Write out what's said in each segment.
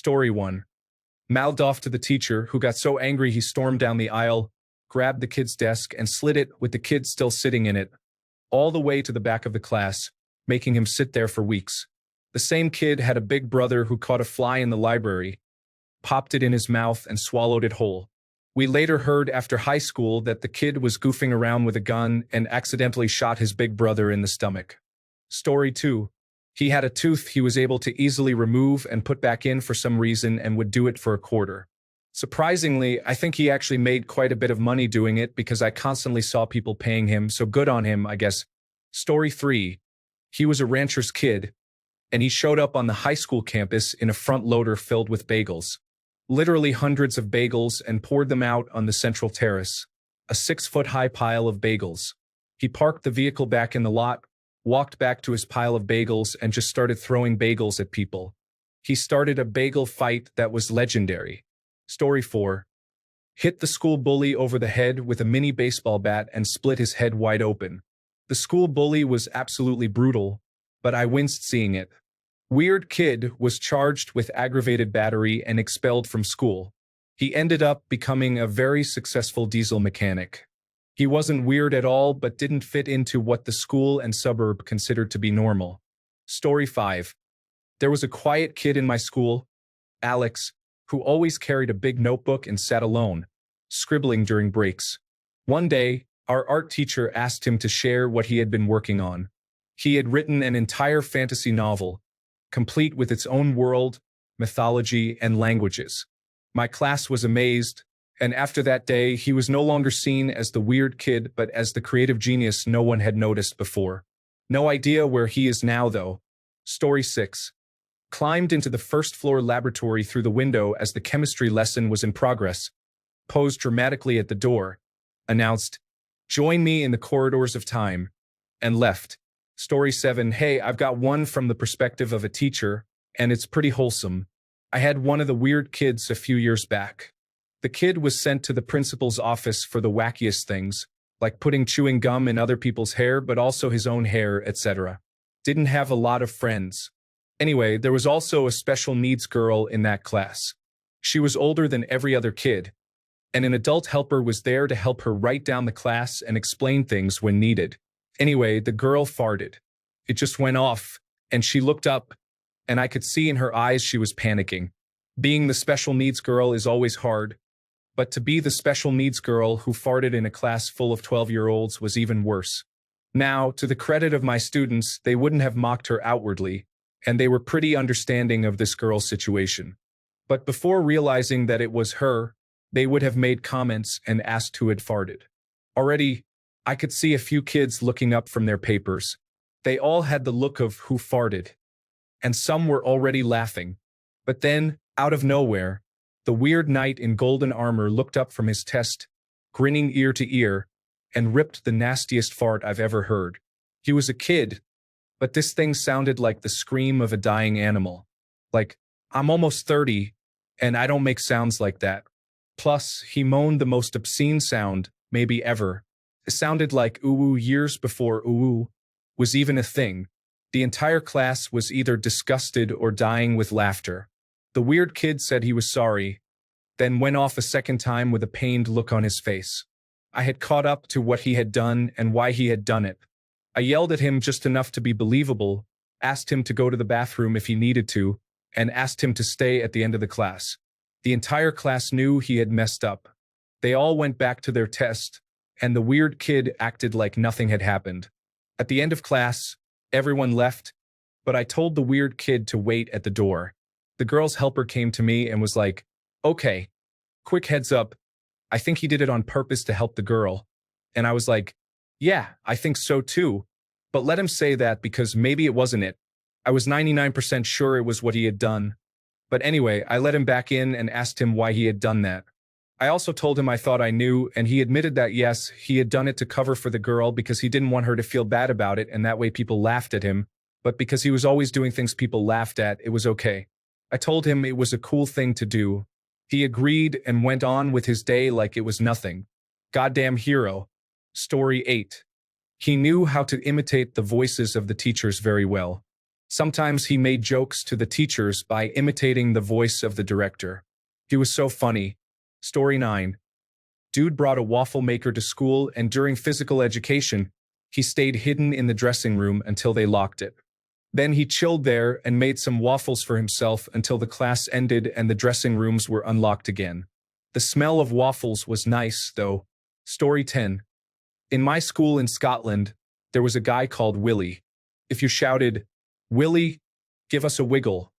Story 1. Mouthed off to the teacher, who got so angry he stormed down the aisle, grabbed the kid's desk, and slid it, with the kid still sitting in it, all the way to the back of the class, making him sit there for weeks. The same kid had a big brother who caught a fly in the library, popped it in his mouth, and swallowed it whole. We later heard after high school that the kid was goofing around with a gun and accidentally shot his big brother in the stomach. Story 2. He had a tooth he was able to easily remove and put back in for some reason and would do it for a quarter. Surprisingly, I think he actually made quite a bit of money doing it because I constantly saw people paying him, so good on him, I guess. Story 3. He was a rancher's kid, and he showed up on the high school campus in a front loader filled with bagels. Literally hundreds of bagels, and poured them out on the central terrace. A 6-foot-high pile of bagels. He parked the vehicle back in the lot, walked back to his pile of bagels, and just started throwing bagels at people. He started a bagel fight that was legendary. Story 4. Hit the school bully over the head with a mini baseball bat and split his head wide open. The school bully was absolutely brutal, but I winced seeing it. Weird kid was charged with aggravated battery and expelled from school. He ended up becoming a very successful diesel mechanic. He wasn't weird at all, but didn't fit into what the school and suburb considered to be normal. Story 5. There was a quiet kid in my school, Alex, who always carried a big notebook and sat alone, scribbling during breaks. One day, our art teacher asked him to share what he had been working on. He had written an entire fantasy novel, complete with its own world, mythology, and languages. My class was amazed, and after that day, he was no longer seen as the weird kid but as the creative genius no one had noticed before. No idea where he is now, though. Story 6. Climbed into the first-floor laboratory through the window as the chemistry lesson was in progress, posed dramatically at the door, announced, "Join me in the corridors of time," and left. Story 7. Hey, I've got one from the perspective of a teacher, and it's pretty wholesome. I had one of the weird kids a few years back. The kid was sent to the principal's office for the wackiest things, like putting chewing gum in other people's hair, but also his own hair, etc. Didn't have a lot of friends. Anyway, there was also a special needs girl in that class. She was older than every other kid, and an adult helper was there to help her write down the class and explain things when needed. Anyway, the girl farted. It just went off, and she looked up, and I could see in her eyes she was panicking. Being the special needs girl is always hard, but to be the special needs girl who farted in a class full of 12-year-olds was even worse. Now, to the credit of my students, they wouldn't have mocked her outwardly, and they were pretty understanding of this girl's situation. But before realizing that it was her, they would have made comments and asked who had farted. Already, I could see a few kids looking up from their papers. They all had the look of who farted, and some were already laughing. But then, out of nowhere, the weird knight in golden armor looked up from his test, grinning ear to ear, and ripped the nastiest fart I've ever heard. He was a kid, but this thing sounded like the scream of a dying animal. Like, I'm almost 30, and I don't make sounds like that. Plus, he moaned the most obscene sound, maybe ever. It sounded like ooh years before ooh was even a thing. The entire class was either disgusted or dying with laughter. The weird kid said he was sorry, then went off a second time with a pained look on his face. I had caught up to what he had done and why he had done it. I yelled at him just enough to be believable, asked him to go to the bathroom if he needed to, and asked him to stay at the end of the class. The entire class knew he had messed up. They all went back to their test, and the weird kid acted like nothing had happened. At the end of class, everyone left, but I told the weird kid to wait at the door. The girl's helper came to me and was like, "Okay, quick heads up, I think he did it on purpose to help the girl." And I was like, "Yeah, I think so too, but let him say that because maybe it wasn't it." I was 99% sure it was what he had done. But anyway, I let him back in and asked him why he had done that. I also told him I thought I knew, and he admitted that yes, he had done it to cover for the girl because he didn't want her to feel bad about it and that way people laughed at him, but because he was always doing things people laughed at, it was okay. I told him it was a cool thing to do. He agreed and went on with his day like it was nothing. Goddamn hero. Story 8. He knew how to imitate the voices of the teachers very well. Sometimes he made jokes to the teachers by imitating the voice of the director. He was so funny. Story 9. Dude brought a waffle maker to school, and during physical education, he stayed hidden in the dressing room until they locked it. Then he chilled there and made some waffles for himself until the class ended and the dressing rooms were unlocked again. The smell of waffles was nice, though. Story 10. In my school in Scotland, there was a guy called Willie. If you shouted, "Willie, give us a wiggle,"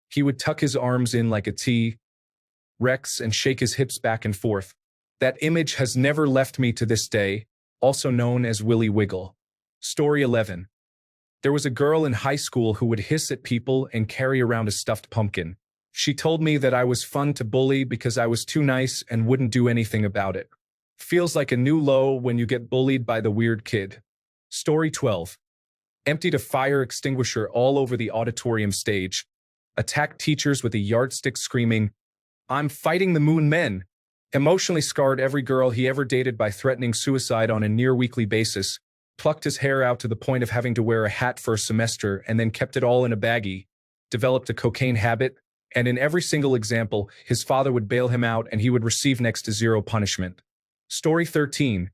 he would tuck his arms in like a T-Rex and shake his hips back and forth. That image has never left me to this day, also known as Willie Wiggle. Story 11. There was a girl in high school who would hiss at people and carry around a stuffed pumpkin. She told me that I was fun to bully because I was too nice and wouldn't do anything about it. Feels like a new low when you get bullied by the weird kid. Story 12. Emptied a fire extinguisher all over the auditorium stage. Attacked teachers with a yardstick screaming, "I'm fighting the moon men." Emotionally scarred every girl he ever dated by threatening suicide on a near-weekly basis. Plucked his hair out to the point of having to wear a hat for a semester and then kept it all in a baggie. Developed a cocaine habit, and in every single example, his father would bail him out and he would receive next to zero punishment. Story 13.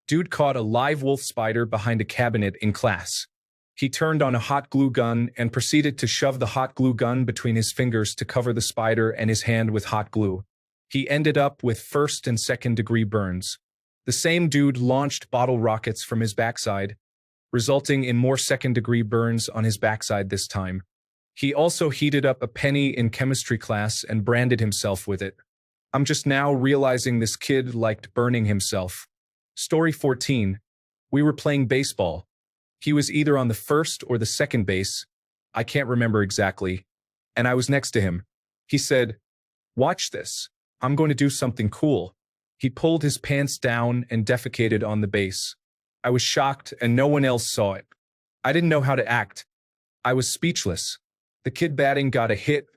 Dude caught a live wolf spider behind a cabinet in class. He turned on a hot glue gun and proceeded to shove the hot glue gun between his fingers to cover the spider and his hand with hot glue. He ended up with first and second degree burns. The same dude launched bottle rockets from his backside, resulting in more second-degree burns on his backside this time. He also heated up a penny in chemistry class and branded himself with it. I'm just now realizing this kid liked burning himself. Story 14. We were playing baseball. He was either on the first or the second base, I can't remember exactly, and I was next to him. He said, "Watch this. I'm going to do something cool." He pulled his pants down and defecated on the base. I was shocked and no one else saw it. I didn't know how to act. I was speechless. The kid batting got a hit,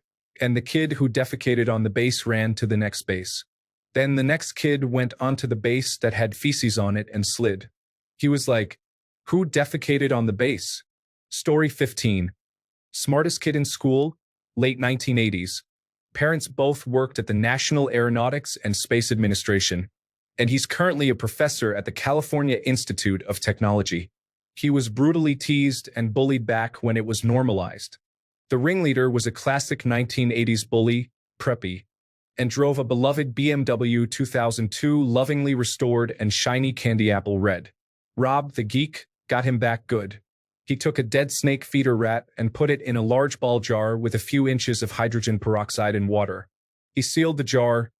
and the kid who defecated on the base ran to the next base. Then the next kid went onto the base that had feces on it and slid. He was like, "Who defecated on the base?" Story 15. Smartest kid in school, late 1980s. Parents both worked at the National Aeronautics and Space Administration, and he's currently a professor at the California Institute of Technology. He was brutally teased and bullied back when it was normalized. The ringleader was a classic 1980s bully, preppy, and drove a beloved BMW 2002 lovingly restored and shiny candy apple red. Rob, the geek, got him back good. He took a dead snake feeder rat and put it in a large ball jar with a few inches of hydrogen peroxide and water. He sealed the jar,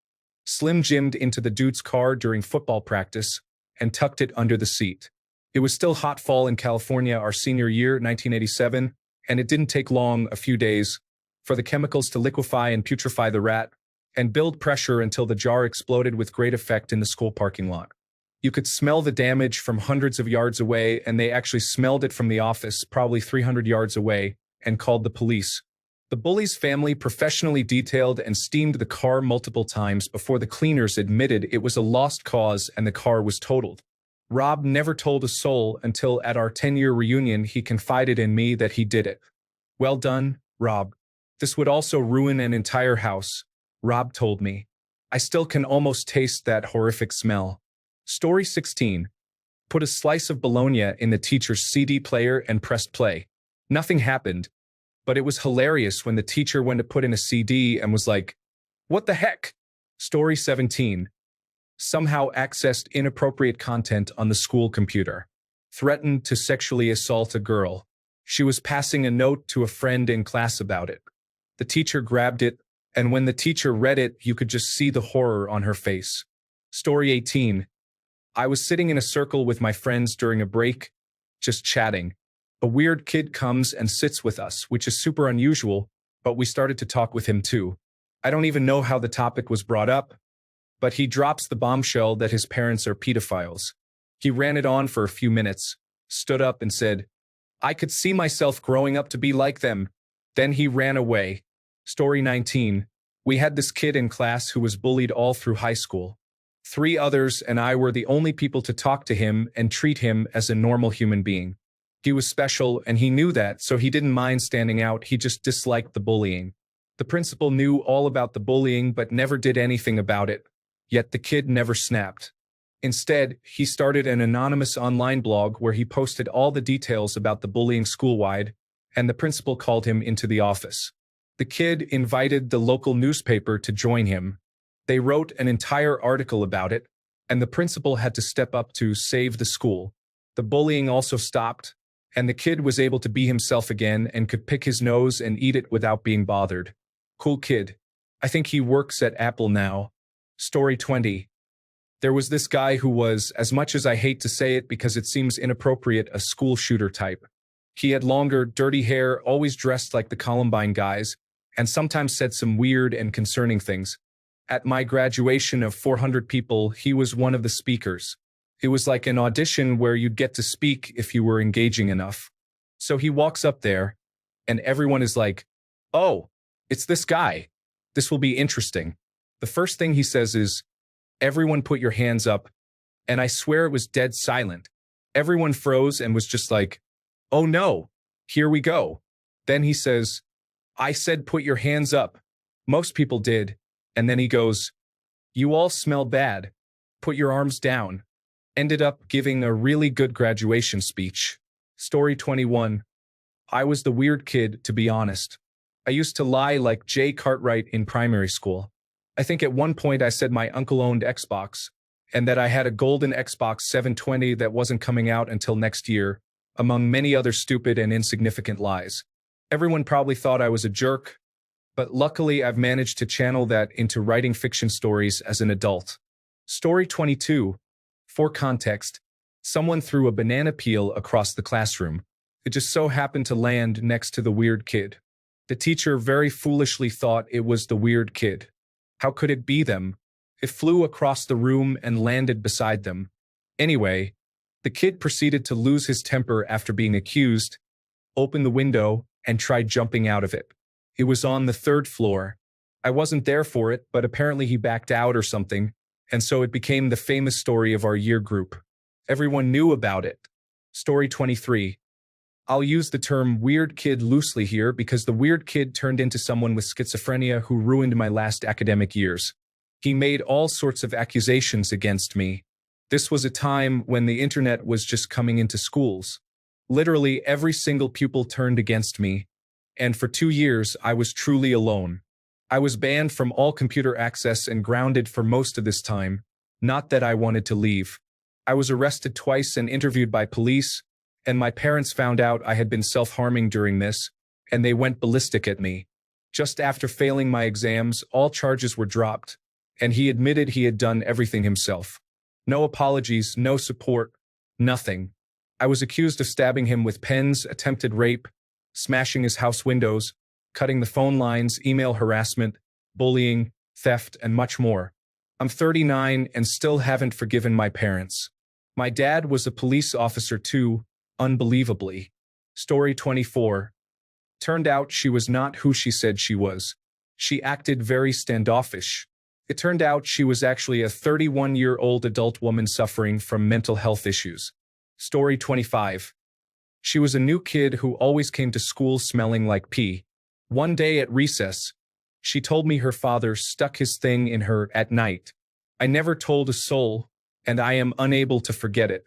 Slim Jimmed into the dude's car during football practice, and tucked it under the seat. It was still hot fall in California our senior year, 1987, and it didn't take long, a few days, for the chemicals to liquefy and putrefy the rat, and build pressure until the jar exploded with great effect in the school parking lot. You could smell the damage from hundreds of yards away, and they actually smelled it from the office, probably 300 yards away, and called the police. The bully's family professionally detailed and steamed the car multiple times before the cleaners admitted it was a lost cause and the car was totaled. Rob never told a soul until at our 10-year reunion he confided in me that he did it. "Well done, Rob. This would also ruin an entire house," Rob told me. I still can almost taste that horrific smell. Story 16. Put a slice of bologna in the teacher's CD player and pressed play. Nothing happened, but it was hilarious when the teacher went to put in a CD and was like, "What the heck?" Story 17. Somehow accessed inappropriate content on the school computer. Threatened to sexually assault a girl. She was passing a note to a friend in class about it. The teacher grabbed it, and when the teacher read it, you could just see the horror on her face. Story 18. I was sitting in a circle with my friends during a break, just chatting. A weird kid comes and sits with us, which is super unusual, but we started to talk with him too. I don't even know how the topic was brought up, but he drops the bombshell that his parents are pedophiles. He ran it on for a few minutes, stood up and said, "I could see myself growing up to be like them." Then he ran away. Story 19. We had this kid in class who was bullied all through high school. 3 others and I were the only people to talk to him and treat him as a normal human being. He was special and he knew that, so he didn't mind standing out, he just disliked the bullying. The principal knew all about the bullying but never did anything about it, yet the kid never snapped. Instead, he started an anonymous online blog where he posted all the details about the bullying schoolwide, and the principal called him into the office. The kid invited the local newspaper to join him. They wrote an entire article about it, and the principal had to step up to save the school. The bullying also stopped, and the kid was able to be himself again and could pick his nose and eat it without being bothered. Cool kid. I think he works at Apple now. Story 20. There was this guy who was, as much as I hate to say it because it seems inappropriate, a school shooter type. He had longer, dirty hair, always dressed like the Columbine guys, and sometimes said some weird and concerning things. At my graduation of 400 people, he was one of the speakers. It was like an audition where you'd get to speak if you were engaging enough. So he walks up there, and everyone is like, "Oh, it's this guy. This will be interesting." The first thing he says is, "Everyone put your hands up," and I swear it was dead silent. Everyone froze and was just like, "Oh no, here we go." Then he says, "I said put your hands up." Most people did, and then he goes, "You all smell bad. Put your arms down." Ended up giving a really good graduation speech. Story 21. I was the weird kid, to be honest. I used to lie like Jay Cartwright in primary school. I think at one point I said my uncle owned Xbox, and that I had a golden Xbox 720 that wasn't coming out until next year, among many other stupid and insignificant lies. Everyone probably thought I was a jerk, but luckily I've managed to channel that into writing fiction stories as an adult. Story 22. For context, someone threw a banana peel across the classroom. It just so happened to land next to the weird kid. The teacher very foolishly thought it was the weird kid. How could it be them? It flew across the room and landed beside them. Anyway, the kid proceeded to lose his temper after being accused, opened the window, and tried jumping out of it. It was on the 3rd floor. I wasn't there for it, but apparently he backed out or something, and so it became the famous story of our year group. Everyone knew about it. Story 23. I'll use the term weird kid loosely here because the weird kid turned into someone with schizophrenia who ruined my last academic years. He made all sorts of accusations against me. This was a time when the internet was just coming into schools. Literally every single pupil turned against me, and for 2 years I was truly alone. I was banned from all computer access and grounded for most of this time. Not that I wanted to leave. I was arrested twice and interviewed by police, and my parents found out I had been self-harming during this, and they went ballistic at me. Just after failing my exams, all charges were dropped, and he admitted he had done everything himself. No apologies, no support, nothing. I was accused of stabbing him with pens, attempted rape, smashing his house windows, cutting the phone lines, email harassment, bullying, theft, and much more. I'm 39 and still haven't forgiven my parents. My dad was a police officer too, unbelievably. Story 24. Turned out she was not who she said she was. She acted very standoffish. It turned out she was actually a 31-year-old adult woman suffering from mental health issues. Story 25. She was a new kid who always came to school smelling like pee. One day at recess, she told me her father stuck his thing in her at night. I never told a soul, and I am unable to forget it.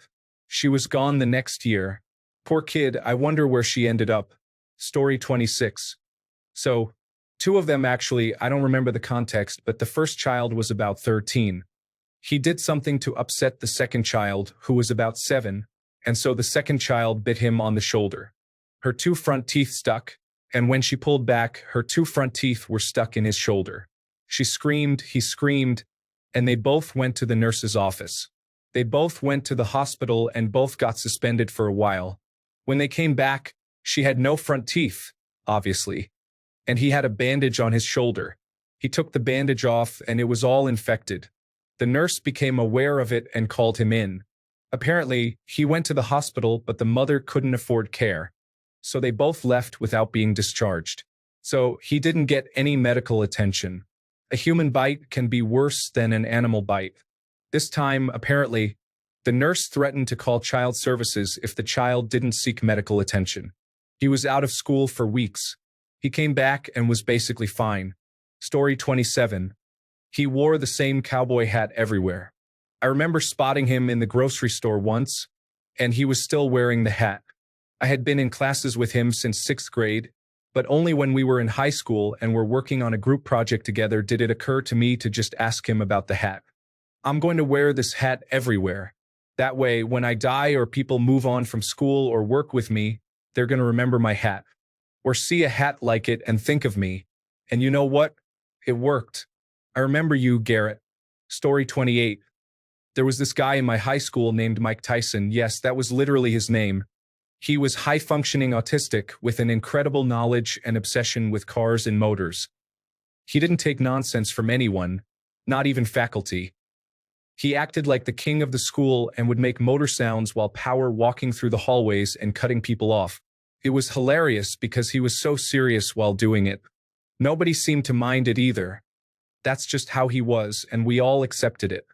She was gone the next year. Poor kid, I wonder where she ended up. Story 26. So, 2 of them actually, I don't remember the context, but the first child was about 13. He did something to upset the second child, who was about 7, and so the second child bit him on the shoulder. Her 2 front teeth stuck, and when she pulled back, her 2 front teeth were stuck in his shoulder. She screamed, he screamed, and they both went to the nurse's office. They both went to the hospital and both got suspended for a while. When they came back, she had no front teeth, obviously, and he had a bandage on his shoulder. He took the bandage off and it was all infected. The nurse became aware of it and called him in. Apparently, he went to the hospital, but the mother couldn't afford care. So they both left without being discharged. So he didn't get any medical attention. A human bite can be worse than an animal bite. This time, apparently, The nurse threatened to call child services if the child didn't seek medical attention. He was out of school for weeks. He came back and was basically fine. Story 27. He wore the same cowboy hat everywhere. I remember spotting him in the grocery store once, and he was still wearing the hat. I had been in classes with him since 6th grade, but only when we were in high school and were working on a group project together did it occur to me to just ask him about the hat. I'm going to wear this hat everywhere. That way, when I die or people move on from school or work with me, they're going to remember my hat. Or see a hat like it and think of me. And you know what? It worked. I remember you, Garrett. Story 28. There was this guy in my high school named Mike Tyson. Yes, that was literally his name. He was high-functioning autistic with an incredible knowledge and obsession with cars and motors. He didn't take nonsense from anyone, not even faculty. He acted like the king of the school and would make motor sounds while power walking through the hallways and cutting people off. It was hilarious because he was so serious while doing it. Nobody seemed to mind it either. That's just how he was, and we all accepted it.